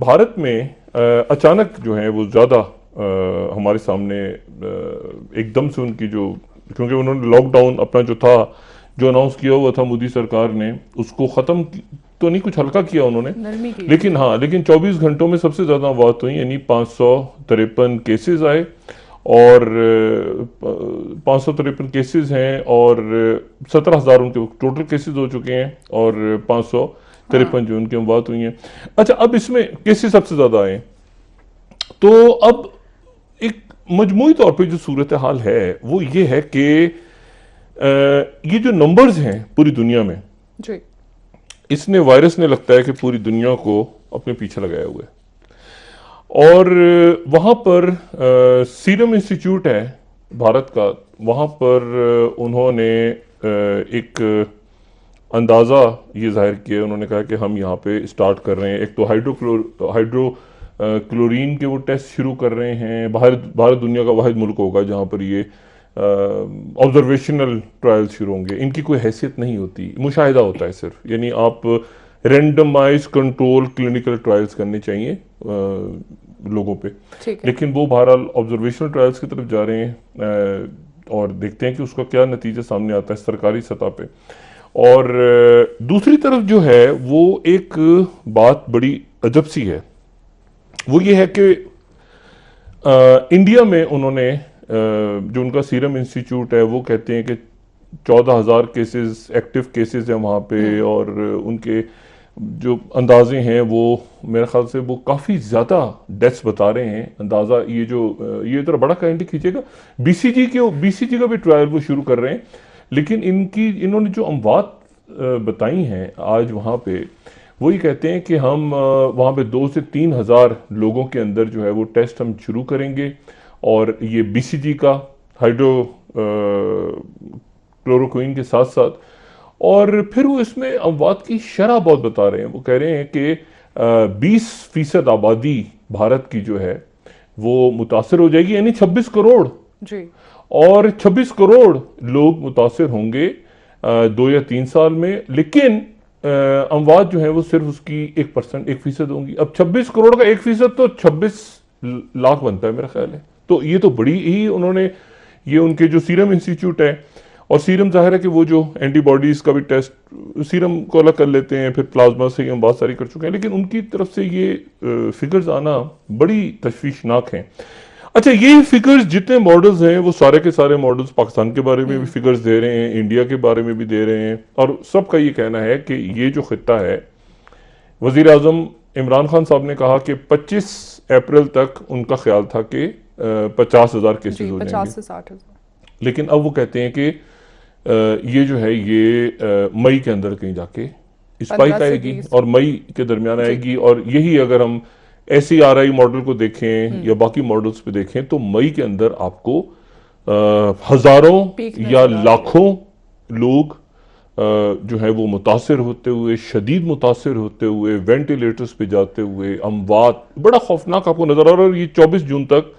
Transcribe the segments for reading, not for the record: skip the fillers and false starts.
भारत में अचानक जो है वो ज़्यादा हमारे सामने एकदम से उनकी जो, क्योंकि उन्होंने लॉकडाउन अपना जो था, जो अनाउंस किया हुआ था मोदी सरकार ने, उसको ख़त्म तो नहीं, कुछ हल्का किया उन्होंने, नरमी की लेकिन जी। हाँ, लेकिन 24 घंटों में सबसे ज़्यादा बात हुई, यानी 553 केसेस आए, और 553 केसेस हैं, और 17,000 उनके टोटल केसेस हो चुके हैं, और 553 हाँ जो उनकी हम बात हुई हैं। अच्छा, अब इसमें केसेस सबसे ज़्यादा आए, तो अब एक मजमूई तौर पे जो सूरत हाल है वो ये है कि ये जो नंबर्स हैं पूरी दुनिया में, जी। इसने, वायरस ने, लगता है कि पूरी दुनिया को अपने पीछे लगाया हुआ है। और वहाँ पर सीरम इंस्टीट्यूट है भारत का, वहाँ पर उन्होंने एक अंदाज़ा ये जाहिर किया, उन्होंने कहा कि हम यहाँ पे स्टार्ट कर रहे हैं, एक तो हाइड्रो क्लोरीन के वो टेस्ट शुरू कर रहे हैं। भारत भारत दुनिया का वाहिद मुल्क होगा जहाँ पर ये ऑब्जर्वेशनल ट्रायल्स शुरू होंगे। इनकी कोई हैसियत नहीं होती, मुशाहिदा होता है सिर्फ, यानी आप रेंडमाइज कंट्रोल क्लिनिकल ट्रायल्स करने चाहिए लोगों पे, ठीक है। लेकिन वो बहरहाल ऑब्जर्वेशनल ट्रायल्स की तरफ जा रहे हैं, और देखते हैं कि उसका क्या नतीजा सामने आता है सरकारी सतह पे। और दूसरी तरफ जो है वो एक बात बड़ी अजब सी है, वो ये है कि इंडिया में उन्होंने जो उनका सीरम इंस्टीट्यूट है वो कहते हैं कि 14,000 केसेस, एक्टिव केसेस हैं वहाँ पे, और उनके जो अंदाजे हैं वो मेरे ख्याल से वो काफ़ी ज़्यादा डेथ्स बता रहे हैं। अंदाज़ा ये जो ये ज़रा बड़ा काइंडली खींचेगा, बीसीजी का भी ट्रायल वो शुरू कर रहे हैं, लेकिन इन्होंने जो अमवात बताई हैं आज वहाँ पे, वो ये कहते हैं कि हम वहाँ पे 2 से 3 हज़ार लोगों के अंदर जो है वो टेस्ट हम शुरू करेंगे, और ये बीसीजी का, हाइड्रो क्लोरोक्विन के साथ साथ, और फिर वो इसमें अमवात की शरह बहुत बता रहे हैं। वो कह रहे हैं कि 20% आबादी भारत की जो है वो मुतासर हो जाएगी, यानी 26 करोड़, जी। और 26 करोड़ लोग मुतासर होंगे 2 या 3 साल में। लेकिन अमवात जो है वो सिर्फ उसकी 1%, 1% होंगी। अब 26 करोड़ का 1% तो 26 लाख बनता है मेरा ख्याल है। तो ये तो बड़ी ही उन्होंने, ये उनके जो सीरम इंस्टीट्यूट है, और सीरम जाहिर है कि वो जो एंटीबॉडीज का भी टेस्ट, सीरम को अलग कर लेते हैं, फिर प्लाज्मा से हम बहुत सारी कर चुके हैं, लेकिन उनकी तरफ से ये फिगर्स आना बड़ी तशवीशनाक हैं। अच्छा, ये फिगर्स जितने मॉडल्स हैं वो सारे के सारे मॉडल्स पाकिस्तान के बारे में भी फिगर्स दे रहे हैं, इंडिया के बारे में भी दे रहे हैं, और सबका ये कहना है कि ये जो खित्ता है, वजीर आजम इमरान खान साहब ने कहा कि 25 अप्रैल तक उनका ख्याल था कि 50,000 केसेस जी, हो जाएंगे, 50 से 60 हज़ार। लेकिन अब वो कहते हैं कि ये जो है ये मई के अंदर कहीं जाके पंद्रह स्पाइक से आएगी, बीस और मई के दरमियान जी। आएगी। और यही अगर हम एस आर आई मॉडल को देखें या बाकी मॉडल्स पे देखें, तो मई के अंदर आपको हजारों पीक या नजर आ रही है। लाखों लोग जो है वो मुतासर होते हुए, शदीद मुतासर होते हुए, वेंटिलेटर्स पे जाते हुए, अमवात बड़ा खौफनाक आपको नजर आ रहा है। और ये 24 जून तक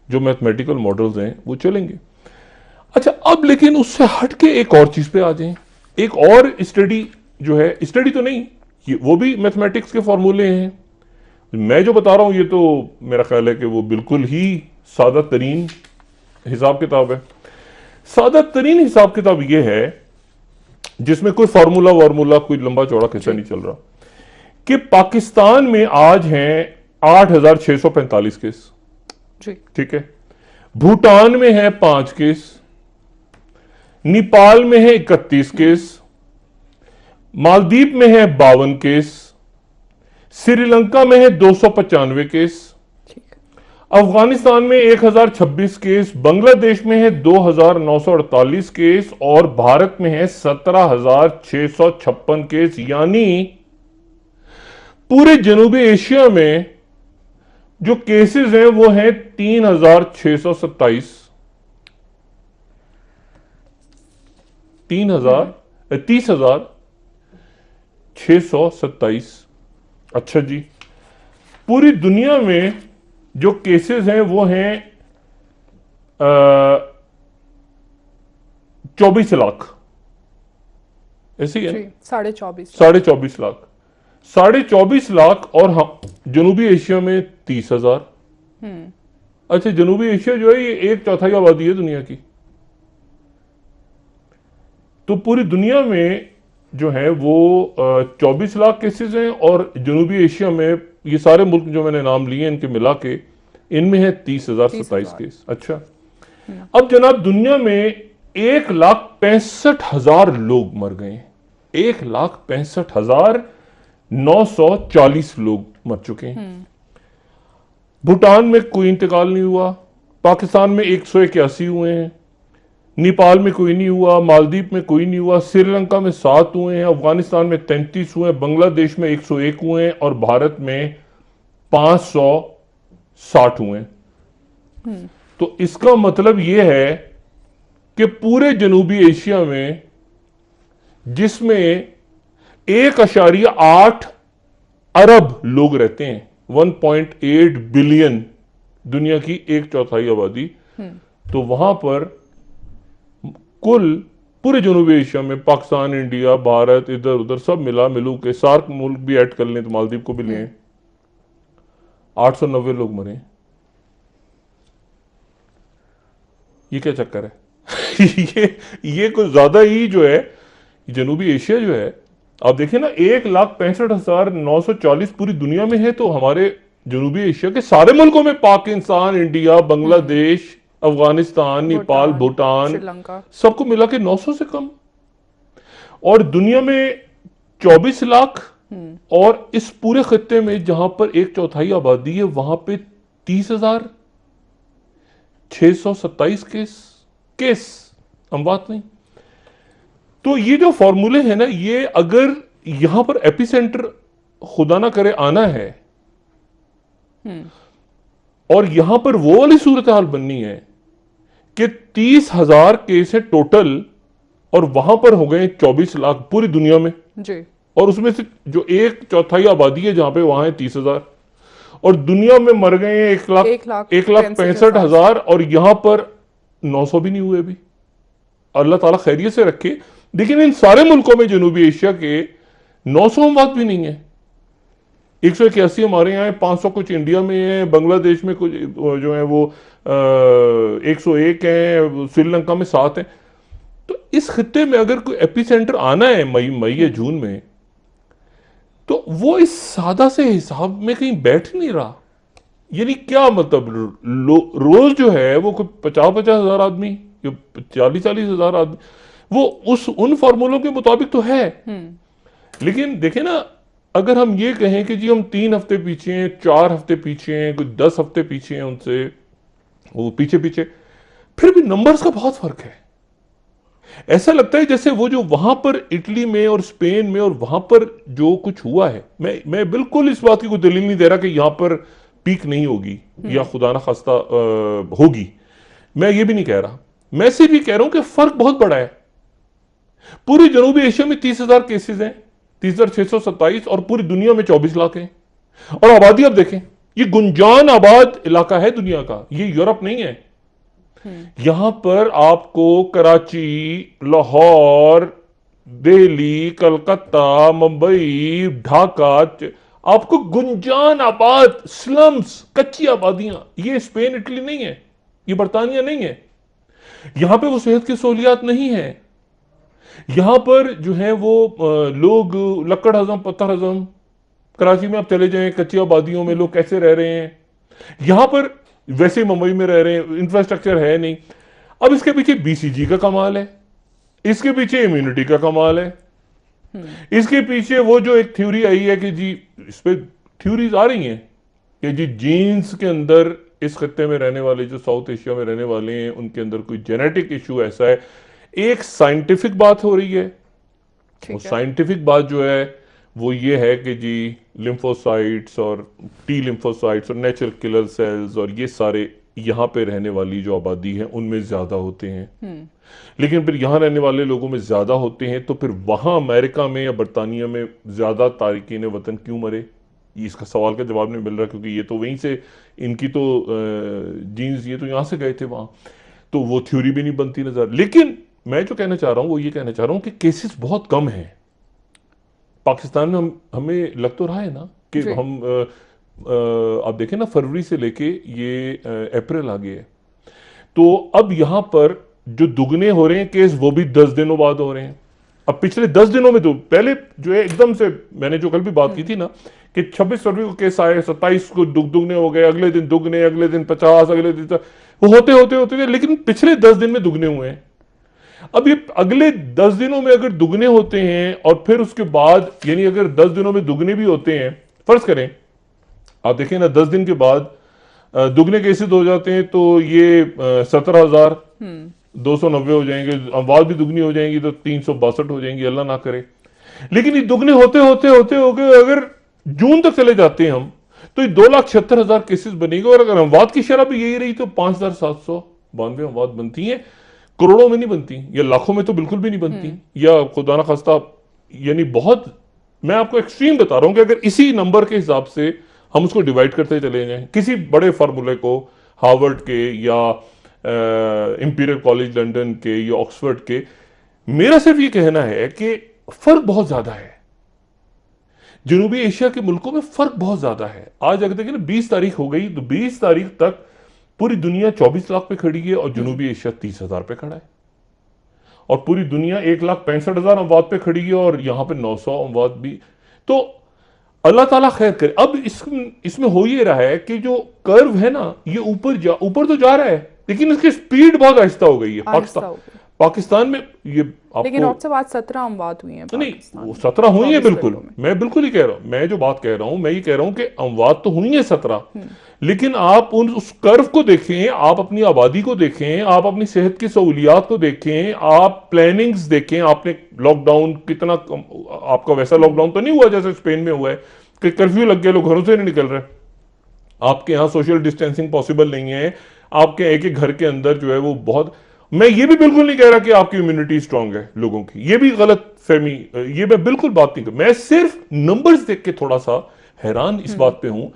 जो मैथमेटिकल मॉडल्स हैं वो चलेंगे। अच्छा, अब लेकिन उससे हट के एक और चीज पे आ जाएं, एक और स्टडी जो है, स्टडी तो नहीं, ये वो भी मैथमेटिक्स के फॉर्मूले हैं। मैं जो बता रहा हूं ये तो मेरा ख्याल है कि वो बिल्कुल ही सादा तरीन हिसाब किताब है। सादा तरीन हिसाब किताब ये है, जिसमें कोई फार्मूला वार्मूला, कोई लंबा चौड़ा किस्सा जी। नहीं चल रहा, कि पाकिस्तान में आज हैं 8,645 केस, जी। ठीक है। भूटान में है 5 केस, नेपाल में है 31 केस, मालदीव में है 52 केस, श्रीलंका में है 295 केस, ठीक। अफगानिस्तान में 1,026 केस, बांग्लादेश में है 2,948 केस, और भारत में है 17,656 केस। यानी पूरे जनूबी एशिया में जो केसेस हैं वो हैं 3,627, 30,627। अच्छा जी, पूरी दुनिया में जो केसेस हैं वो हैं 24 लाख, ऐसे ही है जी, ना, 24.5 लाख। साढ़े 24 लाख। 24.5 लाख, और जनूबी एशिया में 30,000। अच्छा, जनूबी एशिया जो है ये 1/4 आबादी है दुनिया की। तो पूरी दुनिया में जो है वो 24 लाख केसेस हैं, और जनूबी एशिया में ये सारे मुल्क जो मैंने नाम लिए इनके मिला के इनमें है 30,027 केस। अच्छा, अब जनाब दुनिया में 1,65,000 लोग मर गए हैं। 1,65,940 लोग मर चुके हैं। भूटान में कोई इंतकाल नहीं हुआ, पाकिस्तान में 181 हुए हैं, नेपाल में कोई नहीं हुआ, मालदीव में कोई नहीं हुआ, श्रीलंका में 7 हुए हैं, अफगानिस्तान में 33 हुए हैं, बांग्लादेश में 101 हुए हैं, और भारत में 560 हुए हैं। तो इसका मतलब यह है कि पूरे जनूबी एशिया में, जिसमें 1.8 अरब लोग रहते हैं, 1.8 बिलियन दुनिया की 1/4 आबादी, तो वहां पर कुल पूरे जनूबी एशिया में पाकिस्तान, इंडिया, भारत, इधर उधर सब मिला मिलू के, सार्क मुल्क भी ऐड कर लें तो मालदीव को भी लें, 890 लोग मरे। ये क्या चक्कर है? ये कुछ ज्यादा ही जो है, जनूबी एशिया जो है, आप देखिए ना, 1,65,940 पूरी दुनिया में है, तो हमारे जनूबी एशिया के सारे मुल्कों में, पाकिस्तान, इंडिया, बांग्लादेश, अफगानिस्तान, नेपाल, भूटान, श्रीलंका, सबको मिला के 900 से कम, और दुनिया में 24 लाख, और इस पूरे खत्ते में जहां पर 1/4 आबादी है वहां पे 30,627 केस अमवात नहीं। तो ये जो फॉर्मूले हैं ना, ये अगर यहां पर एपिसेंटर खुदा ना करे आना है, और यहां पर वो वाली सूरत हाल बननी है कि 30,000 केस है टोटल, और वहां पर हो गए 24 लाख पूरी दुनिया में जी, और उसमें से जो 1/4 आबादी है जहां पे वहां है 30,000, और दुनिया में मर गए हैं 1,65,000, और यहां पर 900 भी नहीं हुए अभी। अल्लाह ताला खैरियत से रखे। लेकिन इन सारे मुल्कों में जनूबी एशिया के 900 अमवात भी नहीं है। 181 हमारे यहाँ है, 500 कुछ इंडिया में है, बांग्लादेश में कुछ जो है वो 101 है, श्रीलंका में 7 है। तो इस खित्ते में अगर कोई एपिसेंटर आना है मई या जून में, तो वो इस सादा से हिसाब में कहीं बैठ नहीं रहा। यानी क्या मतलब, रोज जो है वो कोई 50,000 हजार आदमी, 40,000 हजार आदमी, वो उन फॉर्मूलों के मुताबिक तो है। लेकिन देखें ना, अगर हम ये कहें कि जी हम 3 हफ्ते पीछे हैं, 4 हफ्ते पीछे हैं, कुछ 10 हफ्ते पीछे हैं उनसे, वो पीछे पीछे, फिर भी नंबर्स का बहुत फर्क है। ऐसा लगता है जैसे वो जो वहां पर इटली में और स्पेन में और वहां पर जो कुछ हुआ है, मैं बिल्कुल इस बात की कोई दलील नहीं दे रहा कि यहां पर पीक नहीं होगी या खुदा ना खास्ता होगी, मैं ये भी नहीं कह रहा। मैं सिर्फ ये कह रहा हूं कि फर्क बहुत बड़ा है। पूरी जनूबी एशिया में 30,000 केसेस हैं, 30,627, और पूरी दुनिया में 24 लाख हैं। और आबादी आप देखें, ये गुंजान आबाद इलाका है दुनिया का, ये यूरोप नहीं है। यहां पर आपको कराची, लाहौर, दिल्ली, कलकत्ता, मुंबई, ढाका, आपको गुंजान आबाद स्लम्स, कच्ची आबादियां, ये स्पेन इटली नहीं है, ये बर्तानिया नहीं है। यहां पे वो सेहत की सहूलियात नहीं है। यहां पर जो है वो लोग लकड़ हजम, पत्थर हजम, कराची में आप चले जाएं, कच्ची आबादियों में लोग कैसे रह रहे हैं। यहां पर वैसे मुंबई में रह रहे हैं, इंफ्रास्ट्रक्चर है नहीं। अब इसके पीछे बीसीजी का कमाल है, इसके पीछे इम्यूनिटी का कमाल है, इसके पीछे वो जो एक थ्योरी आई है कि जी, इस पे थ्योरीज आ रही हैं कि जी जीन्स के अंदर इस खत्ते में रहने वाले, जो साउथ एशिया में रहने वाले हैं, उनके अंदर कोई जेनेटिक इशू ऐसा है। एक साइंटिफिक बात हो रही है। वो साइंटिफिक बात जो है वो ये है कि जी लिम्फोसाइट्स और टी लिम्फोसाइट्स और नेचुरल किलर सेल्स और ये सारे यहाँ पे रहने वाली जो आबादी है उनमें ज्यादा होते हैं। लेकिन फिर यहाँ रहने वाले लोगों में ज्यादा होते हैं, तो फिर वहां अमेरिका में या बरतानिया में ज्यादा तारिकीन वतन क्यों मरे? इसका सवाल का जवाब नहीं मिल रहा, क्योंकि ये तो वहीं से इनकी तो जीन्स ये तो यहां से गए थे वहां, तो वो थ्योरी भी नहीं बनती नजर। लेकिन मैं जो कहना चाह रहा हूं वो ये कहना चाह रहा हूं कि केसेस बहुत कम हैं। पाकिस्तान में हमें लग तो रहा है ना कि जी। हम आप देखें ना, फरवरी से लेके ये अप्रैल आ गए है, तो अब यहां पर जो दुगने हो रहे हैं केस वो भी 10 दिनों बाद हो रहे हैं। अब पिछले 10 दिनों में तो पहले जो है एकदम से, मैंने जो कल भी बात की थी ना कि 26 फरवरी को केस आए, 27 को दुगने हो गए, अगले दिन दुगने, अगले दिन 50, अगले दिन वो होते होते होते गए, लेकिन पिछले 10 दिन में दुगने हुए हैं। अब ये अगले 10 दिनों में अगर दुगने होते हैं और फिर उसके बाद, यानी अगर 10 दिनों में दुगने भी होते हैं, फर्ज करें आप देखें ना 10 दिन के बाद दुगने केसेस हो जाते हैं, तो ये 17,290 हो जाएंगे, अमवात भी दुगनी हो जाएंगी तो 362 हो जाएंगी, अल्लाह ना करे। लेकिन ये दुगने होते होते होते हो गए, अगर जून तक चले जाते हैं हम, तो ये 2,76,000 केसेस बनेंगे, और अगर अमवात की शरह भी यही रही तो 5,792 अमवात बनती हैं। करोड़ों में नहीं बनती, या लाखों में तो बिल्कुल भी नहीं बनती, या खुदा ना खास्ता, यानी बहुत, मैं आपको एक्सट्रीम बता रहा हूं कि अगर इसी नंबर के हिसाब से हम उसको डिवाइड करते चले जाएं किसी बड़े फार्मूले को, हार्वर्ड के या इंपीरियल कॉलेज लंदन के या ऑक्सफोर्ड के, मेरा सिर्फ ये कहना है कि फर्क बहुत ज्यादा है। जनूबी एशिया के मुल्कों में फर्क बहुत ज्यादा है। आज अगर देखें ना 20 तारीख हो गई, तो 20 तारीख तक पूरी दुनिया 24 लाख पे खड़ी है और जनूबी एशिया 30,000 पे खड़ा है, और पूरी दुनिया 1,65,000 अमवात पे खड़ी है और यहां पे 900 अमवात भी। तो अल्लाह ताला खैर करे। अब इसमें हो ये रहा है कि जो कर्व है ना, ये ऊपर तो जा रहा है, लेकिन इसकी स्पीड बहुत आहिस्ता हो गई है। आहिस्ता हो गई। पाकिस्तान में ये लेकिन आपको, डॉक्टर साहब आज 17 अमवात हुई हैं नहीं पाकिस्तान वो में, 17 हुई है 24 बिल्कुल, घंटों में। मैं बिल्कुल ही कह रहा हूं, मैं जो बात कह रहा हूं मैं ये कह रहा हूं कि अमवात तो हुई है 17, लेकिन आप उस कर्व को देखें, आप अपनी आबादी को देखें, आप अपनी सेहत की सहूलियात को देखें, आप प्लानिंग्स देखें। आपने लॉकडाउन कितना आपका वैसा लॉकडाउन तो नहीं हुआ जैसे स्पेन में हुआ है कि कर्फ्यू लग गया, लोग घरों से नहीं निकल रहे। आपके यहाँ सोशल डिस्टेंसिंग पॉसिबल नहीं है, आपके एक एक घर के अंदर जो है वो बहुत, मैं ये भी बिल्कुल नहीं कह रहा कि आपकी इम्यूनिटी स्ट्रांग है लोगों की, ये भी गलत फहमी, ये मैं बिल्कुल बात नहीं कर, मैं सिर्फ नंबर्स देख के थोड़ा सा हैरान इस बात पे हूं